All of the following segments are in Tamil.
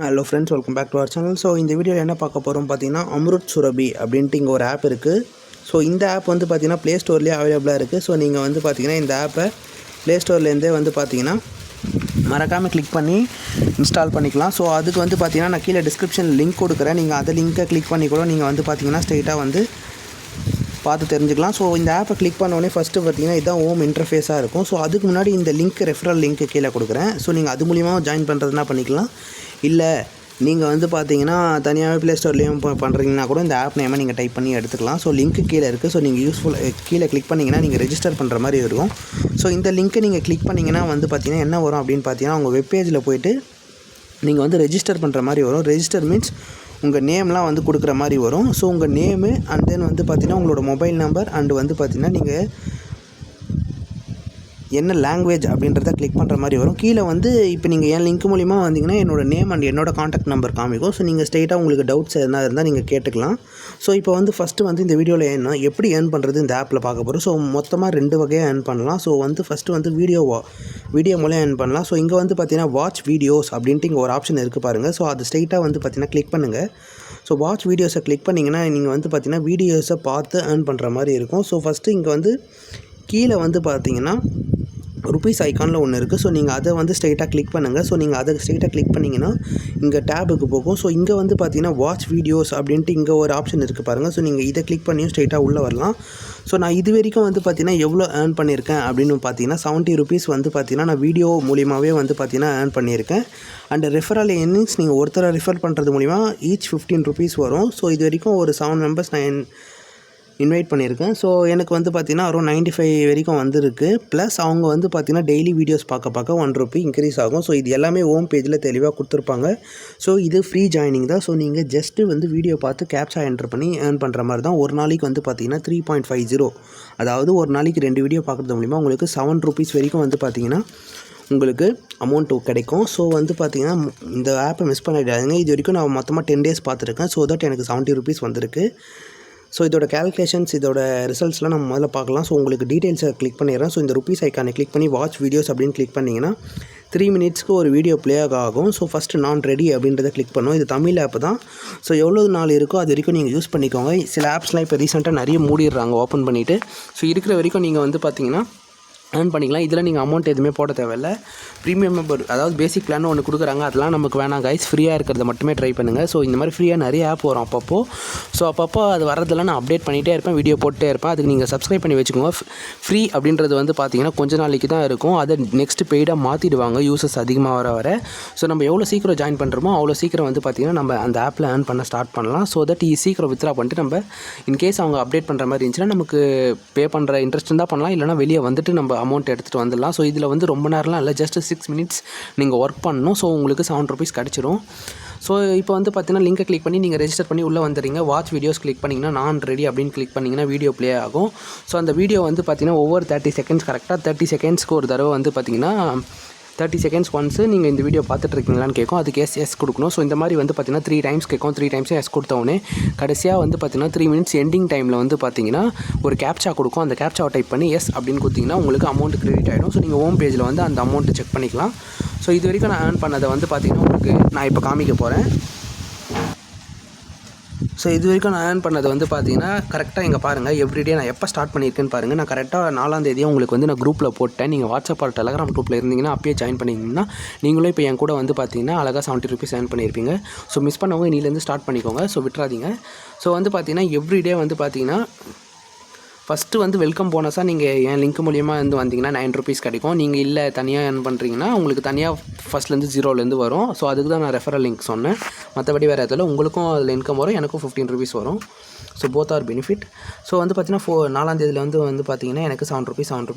Hello friends, welcome back to our channel. So இந்த வீடியோவில் என்ன பார்க்க போகிறோம் பார்த்தீங்கன்னா, அம்ருத் சுரபி அப்படின்ட்டு இங்கே ஒரு ஆப் இருக்குது. ஸோ இந்த ஆப் வந்து பார்த்தீங்கன்னா ப்ளே ஸ்டோர்லேயே அவைலபிளாக இருக்குது. ஸோ நீங்கள் வந்து பார்த்தீங்கன்னா இந்த ஆப்பை ப்ளே ஸ்டோர்லேருந்தே வந்து பார்த்தீங்கன்னா மறக்காமல் கிளிக் பண்ணி இன்ஸ்டால் பண்ணிக்கலாம். ஸோ அதுக்கு வந்து பார்த்தீங்கன்னா நான் கீழே டிஸ்கிரிப்ஷன் லிங்க் கொடுக்குறேன். நீங்கள் அதை லிங்க்கை கிளிக் பண்ணி கூட நீங்கள் வந்து பார்த்தீங்கன்னா ஸ்ட்ரெயிட்டாக வந்து பார்த்து தெரிஞ்சுக்கலாம். ஸோ இந்த ஆப்பை கிளிக் பண்ணோடனே ஃபஸ்ட்டு பார்த்தீங்கன்னா இதுதான் ஹோம் இன்டர்ஃபேஸாக இருக்கும். ஸோ அதுக்கு முன்னாடி இந்த லிங்க் ரெஃபரல் லிங்க்கு கீழே கொடுக்குறேன். ஸோ நீங்கள் அது மூலிமா ஜாயின் பண்ணுறதுனா பண்ணிக்கலாம். இல்லை நீங்கள் வந்து பார்த்தீங்கன்னா தனியாகவே ப்ளே ஸ்டோர்லேயும் பண்ணுறீங்கன்னா கூட இந்த ஆப் நேமை நீங்கள் டைப் பண்ணி எடுத்துக்கலாம். ஸோ லிங்க்கு கீழே இருக்குது. ஸோ நீங்கள் கீழே கிளிக் பண்ணிங்கன்னா நீங்கள் ரெஜிஸ்டர் பண்ணுற மாதிரி இருக்கும். ஸோ இந்த லிங்க்கை நீங்கள் கிளிக் பண்ணிங்கன்னா வந்து பார்த்தீங்கன்னா என்ன வரும் அப்படின்னு பார்த்தீங்கன்னா உங்கள் வெப்பேஜில் போய்ட்டு நீங்கள் வந்து ரெஜிஸ்டர் பண்ணுற மாதிரி வரும். ரெஜிஸ்டர் மீன்ஸ் உங்கள் நேம்லாம் வந்து கொடுக்குற மாதிரி வரும். ஸோ உங்கள் நேமு அண்ட் தென் வந்து பார்த்தீங்கன்னா உங்களோட மொபைல் நம்பர் அண்டு வந்து பார்த்தீங்கன்னா நீங்கள் என்ன லாங்குவேஜ் அப்படின்றத கிளிக் பண்ணுற மாதிரி வரும். கீழே வந்து இப்போ நீங்கள் என் லிங்க் மூலிமா வந்தீங்கன்னா என்னோடய நேம் அண்ட் என்னோட காண்டாக்ட் நம்பர் காமிக்கும். ஸோ நீங்கள் ஸ்ட்ரெயிட்டாக உங்களுக்கு டவுட்ஸ் எதனா இருந்தால் நீங்கள் கேட்டுக்கலாம். ஸோ இப்போ வந்து ஃபஸ்ட்டு வந்து இந்த வீடியோவில் என்ன எப்படி ஏர்ன் பண்ணுறது இந்த ஆப்பில் பார்க்க போகிறோம். ஸோ மொத்தமாக 2 வகையாக ஏர்ன் பண்ணலாம். ஸோ வந்து ஃபஸ்ட்டு வந்து வீடியோ மூலம் ஏர்ன் பண்ணலாம். ஸோ இங்கே வந்து பார்த்தீங்கன்னா வாட்ச் வீடியோஸ் அப்படின்ட்டு இங்கே ஒரு ஆப்ஷன் இருக்குது பாருங்கள். ஸோ அது ஸ்ட்ரெயிட்டாக வந்து பார்த்தீங்கன்னா கிளிக் பண்ணுங்கள். ஸோ வாட்ச் வீடியோஸை கிளிக் பண்ணிங்கன்னா நீங்கள் வந்து பார்த்தீங்கன்னா வீடியோஸை பார்த்து ஏர்ன் பண்ணுற மாதிரி இருக்கும். ஸோ ஃபஸ்ட்டு இங்கே வந்து கீழே வந்து பார்த்தீங்கன்னா ருபீஸ் ஐக்கானில் ஒன்று இருக்குது. ஸோ நீங்கள் அதை வந்து ஸ்ட்ரெயிட்டாக கிளிக் பண்ணுங்கள். ஸோ நீங்கள் அதை ஸ்ட்ரெயிட்டாக கிளிக் பண்ணிங்கன்னா இங்கே டேபுக்கு போகும். ஸோ இங்கே வந்து பார்த்தீங்கன்னா வாட்ச் வீடியோஸ் அப்படின்ட்டு இங்கே ஒரு ஆப்ஷன் இருக்குது பாருங்கள். ஸோ நீங்கள் இதை கிளிக் பண்ணியும் ஸ்ட்ரெயிட்டாக உள்ளே வரலாம். ஸோ நான் இது வரைக்கும் வந்து பார்த்தீங்கன்னா எவ்வளோ ஏர்ன் பண்ணியிருக்கேன் அப்படின்னு பார்த்தீங்கன்னா 70 ருபீஸ் வந்து பார்த்தீங்கன்னா நான் வீடியோ மூலியமாகவே வந்து பார்த்தீங்கன்னா ஏர்ன் பண்ணியிருக்கேன். அண்ட் ரெஃபரல் ஏர்னிங்ஸ் நீங்கள் ஒருத்தரை ரெஃபர் பண்ணுறது மூலிமா ஈச் 15 ருபீஸ் வரும். ஸோ இது வரைக்கும் ஒரு 7 மெம்பர்ஸ் நான் இன்வைட் பண்ணியிருக்கேன். ஸோ எனக்கு வந்து பார்த்திங்கன்னா அரௌண்ட் 95 வரைக்கும் வந்திருக்கு. ப்ளஸ் அவங்க வந்து பார்த்திங்கன்னா டெய்லி வீடியோஸ் பார்க்க 1 ரூபி இன்க்ரீஸ் ஆகும். ஸோ இது எல்லாமே ஹோம் பேஜில் தெளிவாக கொடுத்துருப்பாங்க. ஸோ இது ஃப்ரீ ஜாயினிங் தான். ஸோ நீங்கள் ஜஸ்ட்டு வந்து வீடியோ பார்த்து கேப்சா என்டர் பண்ணி ஏர்ன் பண்ணுற மாதிரி தான். ஒரு நாளைக்கு வந்து பார்த்திங்கன்னா 3.50, அதாவது ஒரு நாளைக்கு 2 வீடியோ பார்க்குறது மூலிமா உங்களுக்கு 7 ருபீஸ் வரைக்கும் வந்து பார்த்திங்கன்னா உங்களுக்கு அமௌண்ட்டு கிடைக்கும். ஸோ வந்து பார்த்திங்கன்னா இந்த ஆப்பை மிஸ் பண்ணிடாதீங்க. இது வரைக்கும் நான் மொத்தமாக 10 டேஸ் பார்த்துருக்கேன். ஸோ தட் எனக்கு 70 ருபீஸ் வந்திருக்கு. ஸோ இதோட கேல்குலேஷன்ஸ் இதோட ரிசல்ட்ஸ்லாம் நம்ம முதல்ல பார்க்கலாம். ஸோ உங்களுக்கு டீட்டெயில்ஸை கிளிக் பண்ணிடுறேன். ஸோ இந்த ருபீஸ் ஐக்கானை கிளிக் பண்ணி வாட்ச் வீடியோஸ் அப்படின்னு கிளிக் பண்ணிங்கன்னா 3 மினிட்ஸ்க்கு ஒரு வீடியோ ப்ளே ஆகும். ஸோ ஃபஸ்ட்டு நான் ரெடி அப்படின்றத கிளிக் பண்ணுவோம். இது தமிழ் ஆப் தான். ஸோ எவ்வளோ நாள் இருக்கோ அது வரைக்கும் நீங்கள் யூஸ் பண்ணிக்கோங்க. சில ஆப்ஸ்லாம் இப்போ ரீசெண்டாக நிறைய மூடிடுறாங்க ஓப்பன் பண்ணிவிட்டு. ஸோ இருக்கிற வரைக்கும் நீங்கள் வந்து பார்த்தீங்கன்னா ஏர்ன் பண்ணிக்கலாம். இதில் நீங்கள் அமௌண்ட் எதுவுமே போட தேவையில்லை. ப்ரீமியம் மெம்பர் அதாவது பேசிக் பிளான் ஒன்று கொடுக்குறாங்க. அதெல்லாம் நமக்கு வேணாம் கைஸ். ஃப்ரீயாக இருக்கிறத மட்டுமே ட்ரை பண்ணுங்கள். ஸோ இந்த மாதிரி ஃப்ரீயாக நிறைய ஆப் வரும் அப்பப்போ. ஸோ அப்பப்போ அது வரதெல்லாம் நான் அப்டேட் பண்ணிகிட்டே இருப்பேன், வீடியோ போட்டே இருப்பேன். அதுக்கு நீங்கள் சப்ஸ்கிரைப் பண்ணி வச்சுக்கோங்க. ஃப்ரீ அப்படின்றது வந்து பார்த்தீங்கன்னா கொஞ்ச நாளைக்கு தான் இருக்கும். அதை நெக்ஸ்ட் பெய்டாக மாற்றிடுவாங்க யூசர்ஸ் அதிகமாக வர. ஸோ நம்ம எவ்வளோ சீக்கிரம் ஜாயின் பண்ணுறோமோ அவ்வளோ சீக்கிரம் வந்து பார்த்திங்கன்னா நம்ம அந்த ஆப்பில் ஏர்ன் பண்ண ஸ்டார்ட் பண்ணலாம். ஸோ தட் சீக்கிரம் வித்ரா பண்ணிட்டு நம்ம இன்கேஸ் அவங்க அப்டேட் பண்ணுற மாதிரி இருந்துச்சுன்னா நமக்கு பே பண்ணுற இன்ட்ரெஸ்ட் இருந்தால் பண்ணலாம். இல்லைனா வெளியே வந்துட்டு நம்ம அமௌண்ட் எடுத்துகிட்டு வந்துடலாம். ஸோ இதில் வந்து ரொம்ப நேரம்லாம் இல்லை, ஜஸ்ட் 6 மினிட்ஸ் நீங்கள் ஒர்க் பண்ணணும். ஸோ உங்களுக்கு 7 ருபீஸ் கிடச்சிரும். ஸோ இப்போ வந்து பார்த்தீங்கன்னா லிங்கை கிளிக் பண்ணி நீங்கள் ரெஜிஸ்டர் பண்ணி உள்ளே வந்துடுறீங்க. வாட்ச் வீடியோஸ் கிளிக் பண்ணிங்கன்னா நான் ரெடி அப்படின்னு கிளிக் பண்ணிங்கன்னா வீடியோ ப்ளே ஆகும். ஸோ அந்த வீடியோ வந்து பார்த்தீங்கன்னா ஒவ்வொரு 30 செகண்ட்ஸ் கரெக்டாக 30 செகண்ட்ஸ்க்கு ஒரு தடவை வந்து பார்த்தீங்கன்னா 30 செகண்ட்ஸ் ஒன்ஸு நீங்கள் இந்த வீடியோ பார்த்துட்ருக்கீங்களான்னு கேட்கும். அதுக்கு எஸ் கொடுக்கணும். ஸோ இந்த மாதிரி வந்து பார்த்தீங்கன்னா 3 டைம்ஸ் கேட்கும். 3 டைம்ஸும் எஸ் கொடுத்தவொடனே கடைசியாக வந்து பார்த்தீங்கன்னா 3 மினிட்ஸ் எண்டிங் டைமில் வந்து பார்த்தீங்கன்னா ஒரு கேப்சா கொடுக்கும். அந்த கேப்சாவை டைப் பண்ணி எஸ் அப்படின்னு கொடுத்தீங்கன்னா உங்களுக்கு அமௌண்ட் கிரெடிட் ஆகிடும். ஸோ நீங்கள் ஹோம் பேஜில் வந்து அந்த அமௌண்ட்டு செக் பண்ணிக்கலாம். ஸோ இது வரைக்கும் நான் ஏர்ன் பண்ணதை வந்து பார்த்தீங்கன்னா உங்களுக்கு நான் இப்போ காமிக்க போகிறேன். ஸோ இது வரைக்கும் நான் ஏர்ன் பண்ணது வந்து பார்த்தீங்கன்னா கரெக்டாக இங்கே பாருங்கள். எவ்ரிடே நான் எப்போ ஸ்டார்ட் பண்ணியிருக்கேன்னு பாருங்கள். நான் கரெக்டாக 4ஆம் தேதியே உங்களுக்கு வந்து நான் குரூப்பில் போட்டேன். நீங்கள் வாட்ஸ்அப் ஆர் டெலகிராம் குரூப்பில் இருந்தீங்கன்னா அப்பயே ஜாயின் பண்ணிங்கன்னா நீங்களும் இப்போ என் கூட வந்து பார்த்தீங்கன்னா அழகாக 70 ருபீஸ் ஏர்ன் பண்ணியிருப்பீங்க. ஸோ மிஸ் பண்ணவங்க இன்னிலேருந்து ஸ்டார்ட் பண்ணிக்கோங்க. ஸோ விட்டுறாதீங்க. ஸோ வந்து பார்த்தீங்கன்னா எவ்ரிடே வந்து பார்த்தீங்கன்னா ஃபஸ்ட்டு வந்து வெல்கம் போனஸாக நீங்கள் என் லிங்க் மூலியமாக வந்து வந்தீங்கன்னா 9 ருபீஸ் கிடைக்கும். நீங்கள் இல்லை தனியாக ஏர்ன் பண்ணுறீங்கன்னா உங்களுக்கு தனியாக ஃபஸ்ட்லேருந்து 0லேருந்து வரும். ஸோ அதுக்கு தான் நான் ரெஃபரல் லிங்க் சொன்னேன். மற்றபடி வேறு எதில் உங்களுக்கும் அதில் இன்கம் வரும், எனக்கும் 15 ருபீஸ் வரும். So both are benefit. So வந்து பார்த்தீங்கன்னா 4ஆம் தேதியில் வந்து பார்த்தீங்கன்னா எனக்கு 7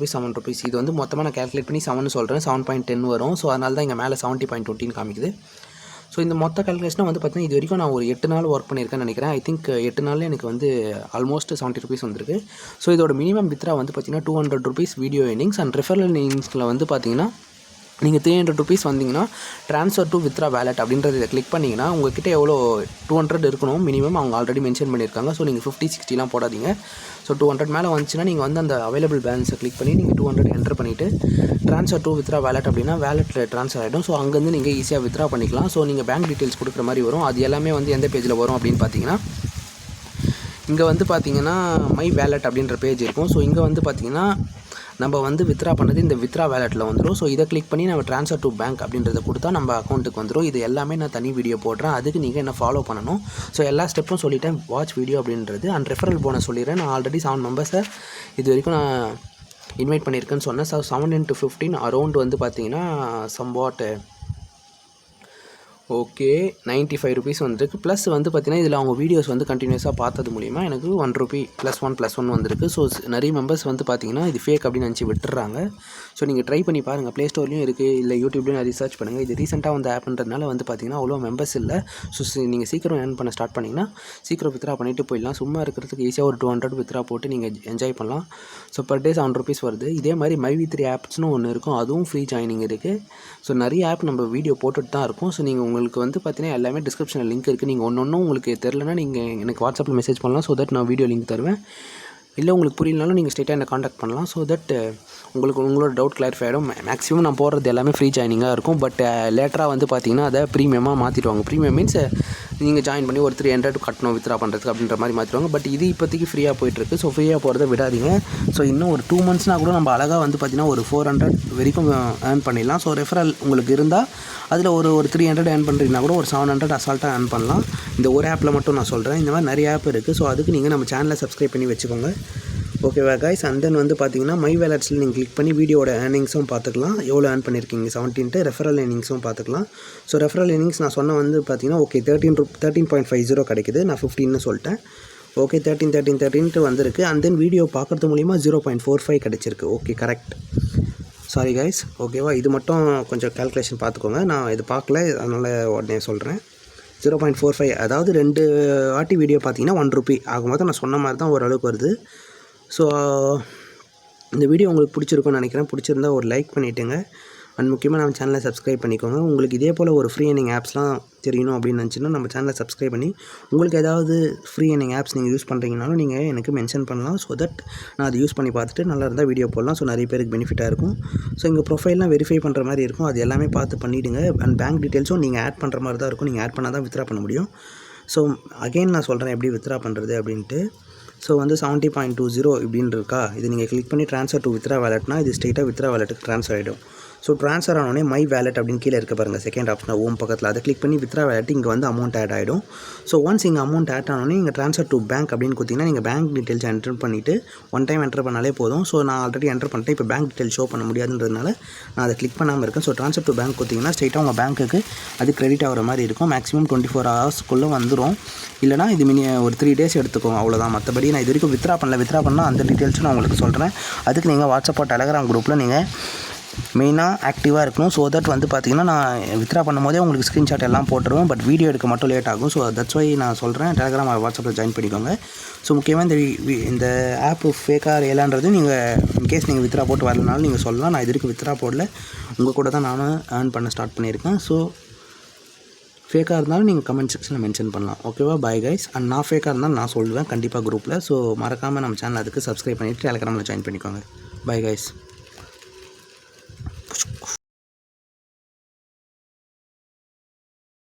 ருபீஸ் இது வந்து மொத்தமாக நான் கேல்குலேட் பண்ணி 7 சொல்கிறேன். 7.10 வரும். ஸோ அதனால தான் இங்கே மேலே 70.20 காமிக்குது. ஸோ இந்த மொத்த கால்குலேஷனாக வந்து பார்த்தீங்கன்னா இது வரைக்கும் நான் ஒரு 8 நாள் ஒர்க் பண்ணியிருக்கேன்னு நினைக்கிறேன். ஐ திங்க் 8 நாளில் எனக்கு வந்து ஆல்மோஸ்ட் 70 ருபீஸ் வந்திருக்கு. ஸோ இதோட மினிமம் வித்ரா வந்து பார்த்தீங்கன்னா 200 rupees video earnings and referral ஏர்னிங்ஸில் வந்து பார்த்தீங்கன்னா நீங்கள் 300 ருபீஸ் வந்தீங்கன்னா ட்ரான்ஸ்ஃபர் டு வித்ரா வேலட் அப்படின்றத இதை கிளிக் பண்ணிங்கன்னா உங்கள்கிட்ட எவ்வளோ 200 இருக்கணும் மினிமம். அவங்க ஆல்ரெடி மென்ஷன் பண்ணியிருக்காங்க. ஸோ நீங்கள் 50 60லாம் போடாதீங்க. ஸோ 200 மேலே வந்துச்சுன்னா நீங்கள் வந்து அந்த அவைலபிள் பேலன்ஸை கிளிக் பண்ணி நீங்கள் 200 என்டர் பண்ணிவிட்டு ட்ரான்ஸ்ஃபர் டு வித்ரா வேலட் அப்படின்னா வேலெட்டில் ட்ரான்ஸ்ஃபர் ஆகிடும். ஸோ அங்கேருந்து நீங்கள் ஈஸியாக வித்ரா பண்ணிக்கலாம். ஸோ நீங்கள் பேங்க் டீட்டெயில்ஸ் கொடுக்குற மாதிரி வரும். அது எல்லாமே வந்து எந்த பேஜில் வரும் அப்படின்னு பார்த்தீங்கன்னா, இங்கே வந்து பார்த்தீங்கன்னா மை வேலட் அப்படின்ற பேஜ் இருக்கும். ஸோ இங்கே வந்து பார்த்தீங்கன்னா நம்ம வந்து வித்ரா பண்ணது இந்த வித்ரா வேலெட்டில் வந்துடும். ஸோ இதை கிளிக் பண்ணி நம்ம ட்ரான்ஸ்ஃபர் டு பேங்க் அப்படின்றத கொடுத்தா நம்ம அக்கௌண்ட்டுக்கு வந்துடும். இது எல்லாமே நான் தனி வீடியோ போடுறேன். அதுக்கு நீங்கள் என்ன ஃபாலோ பண்ணணும். ஸோ எல்லா ஸ்டெப்பும் சொல்லிட்டேன். வாட்ச் வீடியோ அப்படின்றது அண்ட் ரெஃபரல் போனஸ் சொல்லிடுறேன். நான் ஆல்ரெடி 7 மெம்பர்ஸை இது வரைக்கும் நான் இன்வைட் பண்ணியிருக்கேன்னு சொன்னேன். ஸோ 7 into 15 அரௌண்ட் வந்து பார்த்தீங்கன்னா சம்வாட் ஓகே 95 ருபீஸ் வந்துருக்கு. ப்ளஸ் வந்து பார்த்தீங்கன்னா இதில் அவங்க வீடியோஸ் வந்து கண்டினியூஸாக பார்த்தது மூலிமா எனக்கு 1 ரூபி +1 வந்திருக்கு. ஸோ நிறைய மெம்பர்ஸ் வந்து பார்த்தீங்கன்னா இது ஃபேக் அப்படின்னு நினச்சி விட்டுறாங்க. ஸோ நீங்கள் ட்ரை பண்ணி பாருங்கள். ப்ளே ஸ்டோர்லையும் இருக்குது, இல்லை யூடியூப்லையும் நிறைய சர்ச் பண்ணுங்கள். இது ரீசெண்டாக வந்து ஆப்ன்றதுனால வந்து பார்த்தீங்கன்னா அவ்வளோ மெம்பர்ஸ் இல்லை. ஸோ நீங்கள் சீக்கிரம் ஏர்ன் பண்ண ஸ்டார்ட் பண்ணிங்கன்னா சீக்கிரம் வித்ரா பண்ணிவிட்டு போயிடலாம். சும்மா இருக்கிறதுக்கு ஈஸியாக ஒரு 200 வித்ரா போட்டு நீங்கள் என்ஜாய் பண்ணலாம். ஸோ பர் டே 7 ருபீஸ் வருது. இதே மாதிரி மைவி3 ஆப்ஸ்னு ஒன்று இருக்கும். அதுவும் ஃப்ரீ ஜாயினிங் இருக்குது. ஸோ நிறைய ஆப் நம்ம வீடியோ போட்டுட்டு தான் இருக்கும். ஸோ நீங்கள் உங்களுக்கு வந்து பார்த்தீங்கன்னா எல்லாமே டிஸ்கிரிப்ஷனில் லிங்க் இருக்குது. நீங்கள் ஒன்றும் உங்களுக்கு தெரிலனா நீங்கள் எனக்கு வாட்ஸ்அப்பில் மெசேஜ் பண்ணலாம். ஸோ தட் நான் வீடியோ லிங்க் தருவேன். இல்லை உங்களுக்கு புரியலனாலும் நீங்கள் ஸ்ட்ரெயிட்டாக என்ன காண்டாக்ட் பண்ணலாம். ஸோ தட் உங்களோட டவுட் கிளாரிஃபை ஆகிடும். மேக்ஸிமம் நான் போடுறது எல்லாமே ஃப்ரீ ஜாயினிங்காக இருக்கும். பட் லேட்டராக வந்து பார்த்தீங்கன்னா அதை ப்ரீமியமாக மாற்றிடுவாங்க. ப்ரீமியம் மீன்ஸ் நீங்கள் ஜாயின் பண்ணி ஒரு 300 கட்டணும் வித்ரா பண்ணுறதுக்கு அப்படின்ற மாதிரி மாற்றிடுவாங்க. பட் இது இப்போதைக்கு ஃப்ரீயாக போயிட்டுருக்கு. ஸோ ஃப்ரீயாக போகிறத விடாதீங்க. ஸோ இன்னும் ஒரு 2 மந்த்ஸ்னால் கூட நம்ம அழகாக வந்து பார்த்திங்கன்னா ஒரு 400 வரைக்கும் ஏர்ன் பண்ணிடலாம். ஸோ ரெஃபரல் உங்களுக்கு இருந்தால் அதில் ஒரு 300 ஏர்ன் பண்ணுறீங்கன்னா கூட ஒரு 700 அசால்ட்டாக ஏர்ன் பண்ணலாம். இந்த ஒரு ஆப்பில் மட்டும் நான் சொல்கிறேன். இந்த மாதிரி நிறைய ஆப் இருக்குது. ஸோ அதுக்கு நீங்கள் நம்ம சேனலை சப்ஸ்கிரைப் பண்ணி வச்சுக்கோங்க. ஓகேவா கைஸ்? அண்ட் தென் வந்து பார்த்தீங்கன்னா மை வேலட்ஸில் நீங்கள் கிளிக் பண்ணி வீடியோட ஏர்னிங்ஸும் பார்த்துக்கலாம். எவ்வளோ ஏர்ன் பண்ணியிருக்கீங்க 17 ரெஃபரல் ஏர்னிங்ஸும் பார்த்துக்கலாம். ஸோ ரெஃபரல் ஏர்னிங்ஸ் நான் சொன்ன வந்து பார்த்தீங்கன்னா ஓகே 13.50 கிடைக்குது. நான் 15ன்னு சொல்லிட்டேன். ஓகே 13 வந்திருக்கு. அண்ட் தென் வீடியோ பார்க்குறது மூலிமா 0.45 கிடச்சிருக்கு. Okay correct. Sorry guys. ஓகேவா? இது மட்டும் கொஞ்சம் கால்குலேஷன் பார்த்துக்கோங்க. நான் இது பார்க்கல, அதனால் உடனே சொல்கிறேன். 0.45 அதாவது 2 வாட்டி வீடியோ பார்த்தீங்கன்னா 1 ரூபி ஆகும்போது நான் சொன்ன மாதிரி தான் ஓரளவுக்கு வருது. ஸோ இந்த வீடியோ உங்களுக்கு பிடிச்சிருக்கும்னு நினைக்கிறேன். பிடிச்சிருந்தா ஒரு லைக் பண்ணிவிட்டுங்க. அண்ட் முக்கியமாக நம்ம சேனலை சப்ஸ்கிரைப் பண்ணிக்கோங்க. உங்களுக்கு இதே போல் ஒரு ஃப்ரீ ஏர்னிங் ஆப்ஸ்லாம் தெரியணும் அப்படின்னு நினச்சின்னா நம்ம சேனலை சப்ஸ்கிரைப் பண்ணி உங்களுக்கு ஏதாவது ஃப்ரீ ஏர்னிங் ஆப்ஸ் நீங்கள் யூஸ் பண்ணுறீங்கனாலும் நீங்கள் எனக்கு மென்ஷன் பண்ணலாம். ஸோ தட் நான் அதை யூஸ் பண்ணி பார்த்துட்டு நல்லா இருந்தால் வீடியோ போடலாம். ஸோ நிறைய பேருக்கு பெனிஃபிட்டாக இருக்கும். ஸோ இங்கே ப்ரொஃபைல்லாம் வெரிஃபை பண்ணுற மாதிரி இருக்கும். அது எல்லாமே பார்த்து பண்ணிவிடுங்க. அண்ட் பேங்க் டீட்டெயில்ஸும் நீங்கள் ஆட் பண்ணுற மாதிரி தான் இருக்கும். நீங்கள் ஆட் பண்ணால் தான் வித்ரா பண்ண முடியும். ஸோ அகைன் நான் சொல்கிறேன் எப்படி வித்ரா பண்ணுறது அப்படின்ட்டு. ஸோ வந்து 70.20 இப்படின்னு இருக்கா, இது நீங்கள் கிளிக் பண்ணி ட்ரான்ஸ்ஃபர் டு வித்ரா வேலட்னா இது ஸ்ட்ரெயிட்டாக வித்ரா வேலட்டுக்கு ட்ரான்ஸ்ஃபர் ஆகிடும். ஸோ ட்ரான்ஸ்ஃபர் ஆனோடனே மை வேலட் அப்படின்னு கீழே இருக்க பாருங்கள், செகண்ட் ஆப்ஷன் ஓம் பக்கத்தில் அதை கிளிக் பண்ணி வித்ரா வேலட் இங்கே வந்து அமௌண்ட் ஆட் ஆகிடும். ஸோ ஒன்ஸ் இங்கே அமௌண்ட் ஆட் ஆனோடனே இங்கே ட்ரான்ஸ்ஃபர் டு பேங்க் அப்படின்னு கொடுத்தீங்கன்னா நீங்கள் பேங்க் டீட்டெயில்ஸ் என்டர் பண்ணிவிட்டு ஒன் டைம் என்டர் பண்ணாலே போதும். ஸோ நான் ஆல்ரெடி என்டர் பண்ணிட்டேன். இப்போ பேங்க் டீட்டெயில் ஷோ பண்ண முடியாதுன்றதுனால நான் அதை கிளிக் பண்ணாமல் இருக்கேன். ஸோ ட்ரான்ஸ்ஃபர் டு பேங்க் கொடுத்தீங்கன்னா ஸ்ட்ரெயிட்டாக உங்கள் பேங்க்குக்கு அது கிரெடிட் ஆகிற மாதிரி இருக்கும். மேக்ஸிமம் 24 ஹவர்ஸ்க்குள்ளே வந்துடும். இல்லைனா இது ஒரு 3 டேஸ் எடுத்துக்கோங்க, அவ்வளோதான். மற்றபடி நான் இது வரைக்கும் வித்ரா பண்ணால் அந்த டீட்டெயில்ஸும் நான் உங்களுக்கு சொல்கிறேன். அதுக்கு நீங்கள் வாட்ஸ்அப் டெலகிராம் குரூப்பில் நீங்கள் மெயினாக ஆக்டிவாக இருக்கணும். ஸோ தட் வந்து பார்த்திங்கன்னா நான் வித்ரா பண்ணும்போதே உங்களுக்கு ஸ்க்ரீன்ஷாட் எல்லாம் போட்டுருவேன். பட் வீடியோ எடுக்க மட்டும் லேட் ஆகும். ஸோ தட்ஸ் வை நான் சொல்கிறேன் டெலகிராம் வாட்ஸ்அப்பில் ஜாயின் பண்ணிக்கோங்க. ஸோ முக்கியமாக இந்த ஆப் ஃபேக்காக ரியலான்றது நீங்கள் இன்கேஸ் நீங்கள் வித்ரா போட்டு வரலனாலும் நீங்கள் சொல்லலாம். நான் இது வரைக்கும் வித்ரா போடல, உங்கள் கூட தான் நானும் ஏர்ன் பண்ண ஸ்டார்ட் பண்ணியிருக்கேன். ஸோ ஃபேக்காக இருந்தாலும் நீங்கள் கமெண்ட் செக்ஷனில் மென்ஷன் பண்ணலாம். ஓகேவா? Bye guys. அண்ட் நான் ஃபேக்காக இருந்தாலும் நான் சொல்லுவேன் கண்டிப்பாக குரூப்பில். ஸோ மறக்காமல் நம்ம சேனல் அதுக்கு சப்ஸ்கிரைப் பண்ணிவிட்டு டெலகிராமில் ஜாயின் பண்ணிக்கோங்க. Bye guys.